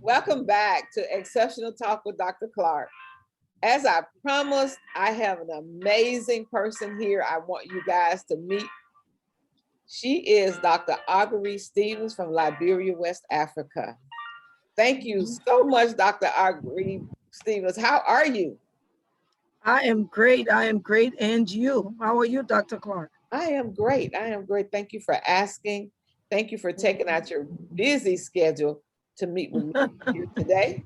Welcome back to Exceptional Talk with Dr. Clark. As I promised, I have an amazing person here I want you guys to meet. She is Dr. Augurie Stevens from Liberia, West Africa. Thank you so much, Dr. Augurie Stevens. How are you? I am great. I am great. And you? How are you, Dr. Clark? I am great. I am great. Thank you for asking. Thank you for taking out your busy schedule to meet with me here today.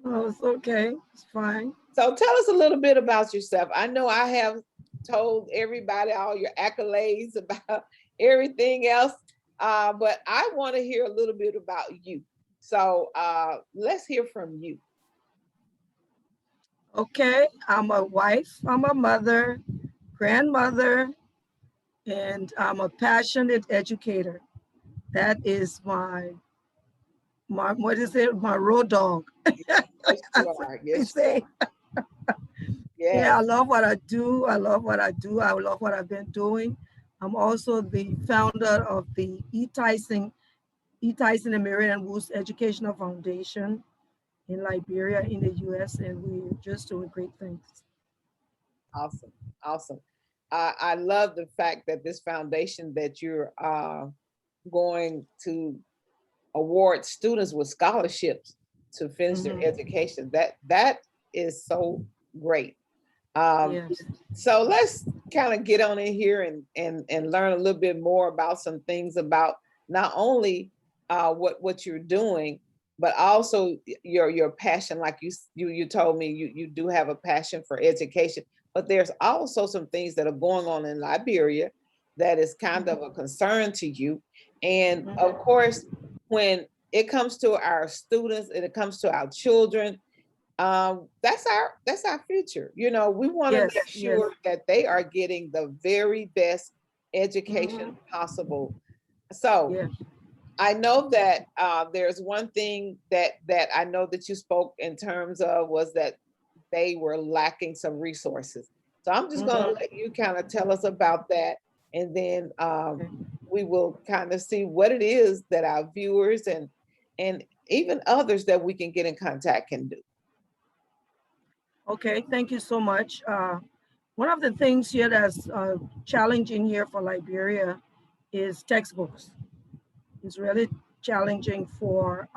Oh, it's okay. It's fine. So tell us a little bit about yourself. I know I have told everybody all your accolades about everything else, but I want to hear a little bit about you. So let's hear from you. Okay. I'm a wife. I'm a mother, grandmother, and I'm a passionate educator. That is my what is it? My road dog. Yes, you That's what are. they Yes, say. Yeah, I yes. love what I do. I love what I do. I love what I've been doing. I'm also the founder of the E. Tyson and Marian Woods Educational Foundation in Liberia, in the US, and we're just doing great things. Awesome. Awesome. I love the fact that this foundation that you're going to award students with scholarships to finish their Mhm. education. That is so great. Um, Yes. so let's kind of get on in here and learn a little bit more about some things about not only what you're doing, but also your passion. Like you told me you do have a passion for education, but there's also some things that are going on in Liberia that is kind of a concern to you. And of Mhm. course, when it comes to our students and it comes to our children, that's our future. You know, we want to make Yes. Yes. sure that they are getting the very best education Mhm. possible. So Yes. I know that there's one thing that I know that you spoke in terms of was that they were lacking some resources. So I'm just going to Mhm. let you kind of tell us about that, and then Okay. we will kind of see what it is that our viewers and even others that we can get in contact can do. Okay. Thank you so much. One of the things here that's challenging here for Liberia is textbooks. It's really challenging for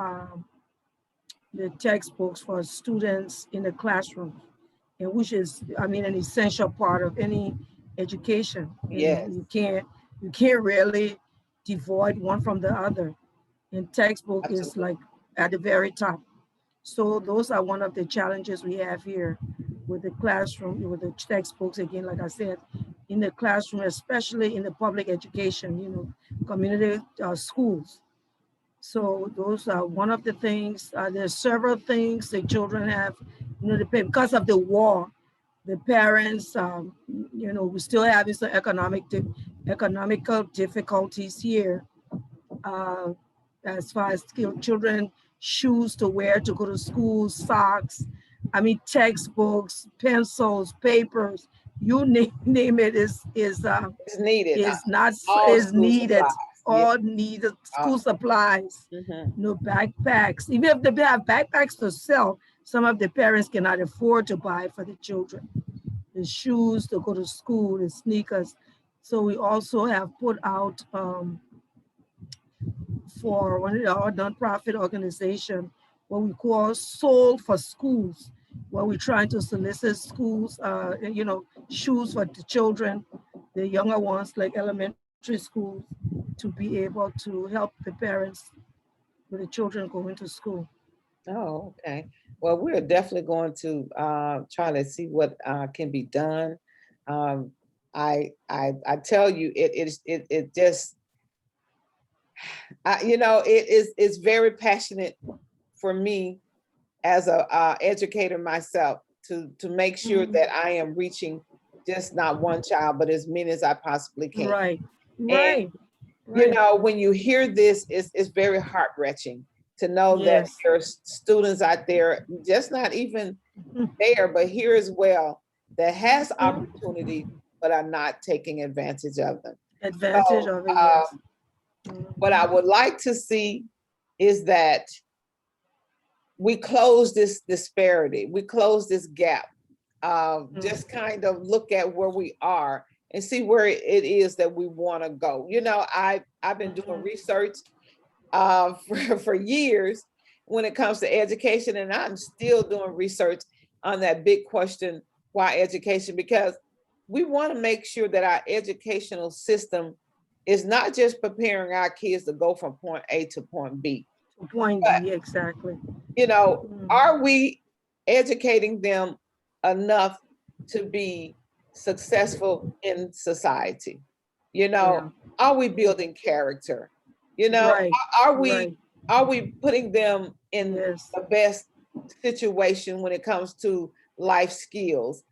the textbooks for students in the classroom, and which is, I mean, an essential part of any education. And Yes, you can't really divide one from the other. And textbook is absolutely. like at the very top. So those are one of the challenges we have here with the classroom, with the textbooks. Again, like I said, in the classroom, especially in the public education, community schools. So those are one of the things. There's several things the children have, because of the war, the parents, we're still having some economical difficulties here, uh, as far as children shoes to wear to go to school, socks, I mean textbooks, pencils, papers, you name it It's needed. is not All is school needed. supplies. Yeah. All needed school supplies, Mhm. backpacks. Even if they have backpacks to sell, some of the parents cannot afford to buy for the children. The shoes to go to school, the sneakers. So we also have put out for one of our nonprofit organization what we call Soul for Schools, where we're trying to solicit schools, shoes for the children, the younger ones like elementary schools, to be able to help the parents with the children going to school. Oh, okay. Well, we're definitely going to try to see what can be done. Um, I tell you, it just it is it's very passionate for me as a educator myself to make sure Mhm. that I am reaching just not one child, but as many as I possibly can. Right, And right, right. when you hear this, it's very heart wrenching to know that Yes. there's students out there, just not even Mhm. there, but here as well, that has Mhm. opportunity, but are not taking advantage of them. Advantage So, of it, yes. what I Mhm. would like to see is that we close this disparity, we close this gap. Mm. Just kind of look at where we are and see where it is that we want to go. I've been doing Mhm. research for years when it comes to education, and I'm still doing research on that big question, why education? Because we want to make sure that our educational system is not just preparing our kids to go from point A to point B, Point but B, exactly. are Mm. we educating them enough to be successful in society? You know, Yeah. are we building character? Right. Are we Right. putting them in Yes. the best situation when it comes to life skills?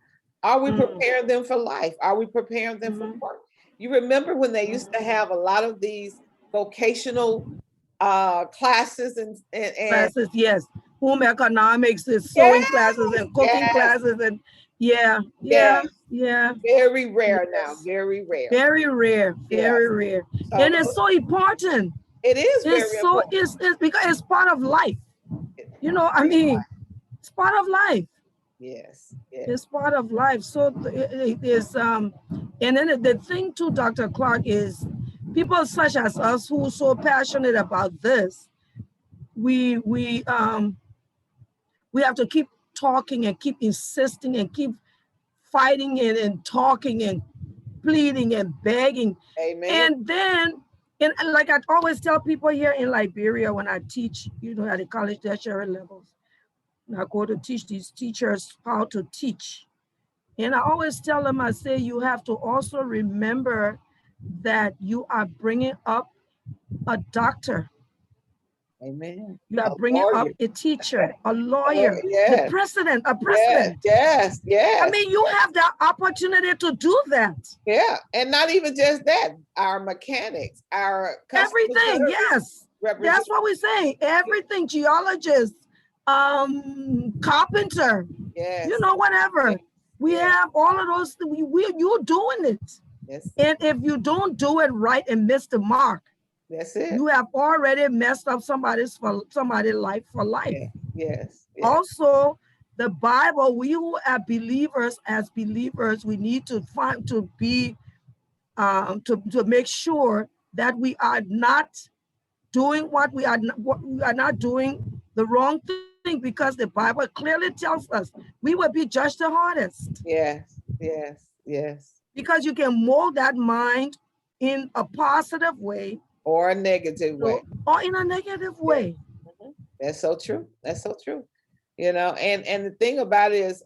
Are we Mm. preparing them for life? Are we preparing them for Mhm. work? You remember when they used to Mhm. have a lot of these vocational classes and Classes, yes. Home economics is sewing yes, classes and cooking yes, classes and yeah, yeah, yes. yeah, Very rare now, yes. very rare. Very rare, very Yes. rare. So And it's so important. it is It's very so important. it's because it's part of life. I mean, it's part of life. Yes, yes. It's part of life. So it is and then the thing too, Dr. Clark, is people such as us who are so passionate about this, we we um we have to keep talking and keep insisting and keep fighting and talking and pleading and begging. Amen. And then, and like I always tell people here in Liberia when I teach, at the college tertiary levels, and I go to teach these teachers how to teach. And I always tell them, I say, you have to also remember that you are bringing up a doctor, Amen. you are A bringing up lawyer. a teacher, a lawyer, the Yes, president, a yes, president. yes, I yes. mean, you have the opportunity to do that. Yeah. And not even just that, our mechanics, our customer Everything, service yes. That's what representatives. we say. Everything, geologist, carpenter, Yes, yes, whatever. We yes, have all of those. You're doing it. yes. And if you don't do it right and miss the mark, That's it. you have already messed up somebody's life for life. Yeah, yes, yes, Also, the Bible, we who are believers, as believers, we need to find to be to make sure that we are not doing what we are not doing the wrong thing, because the Bible clearly tells us we will be judged the hardest, yes, yes, yes. because you can mold that mind in a positive way, Or a negative way. or in a negative Yeah. way. Mhm. That's so true. That's so true. And the thing about it is,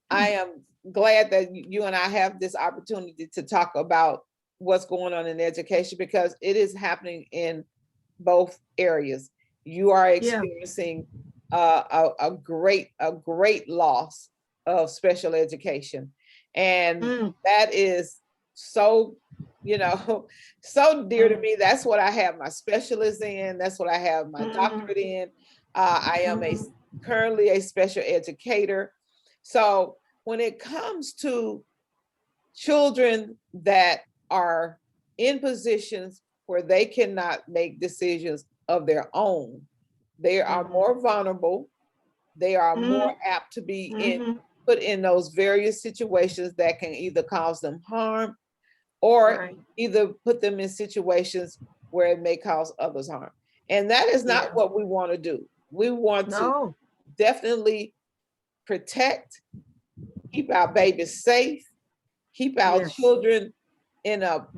I am glad that you and I have this opportunity to talk about what's going on in education, because it is happening in both areas. You are Yeah. experiencing a great loss of special education, and Mm, that is so you know so dear to mm, me. That's what I have my specialist in. That's what I have my mm, doctorate in. I am mm, currently a special educator. So when it comes to children that are in positions where they cannot make decisions of their own, they are mm, more vulnerable. They are more mm, apt to be mm, put in those various situations that can either cause them harm, or right. either put them in situations where it may cause others harm. And that is not Yeah. what we want to do. We want to No. definitely protect, keep our babies safe, keep our Yes. children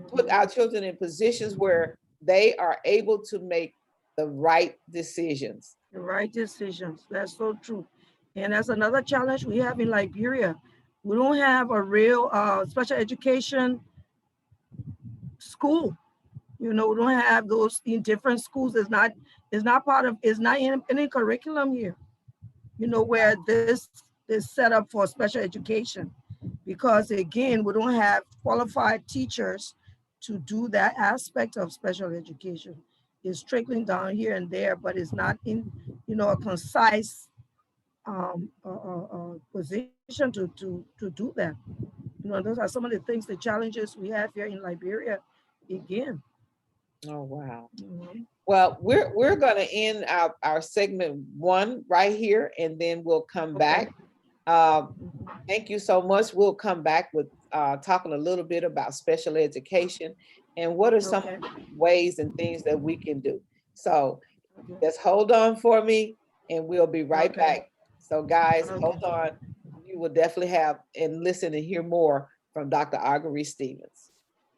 put Mhm. our children in positions where they are able to make the right decisions. The right decisions. That's so true. And that's another challenge we have in Liberia. We don't have a real special education school. We don't have those in different schools. It's not part of, it's not in any curriculum here, where this is set up for special education. Because again, we don't have qualified teachers to do that aspect of special education. It's trickling down here and there, but it's not in, a concise position to do that. Those are some of the things, the challenges we have here in Liberia. Again, Oh, wow. Mhm. Well, we're gonna end our segment one right here, and then we'll come Okay. back. Thank you so much. We'll come back with talking a little bit about special education and what are some Okay. ways and things that we can do. So Okay. just hold on for me, and we'll be right Okay. back. So guys, Okay. hold on. You will definitely have and listen and hear more from Dr. Augurie Stevens.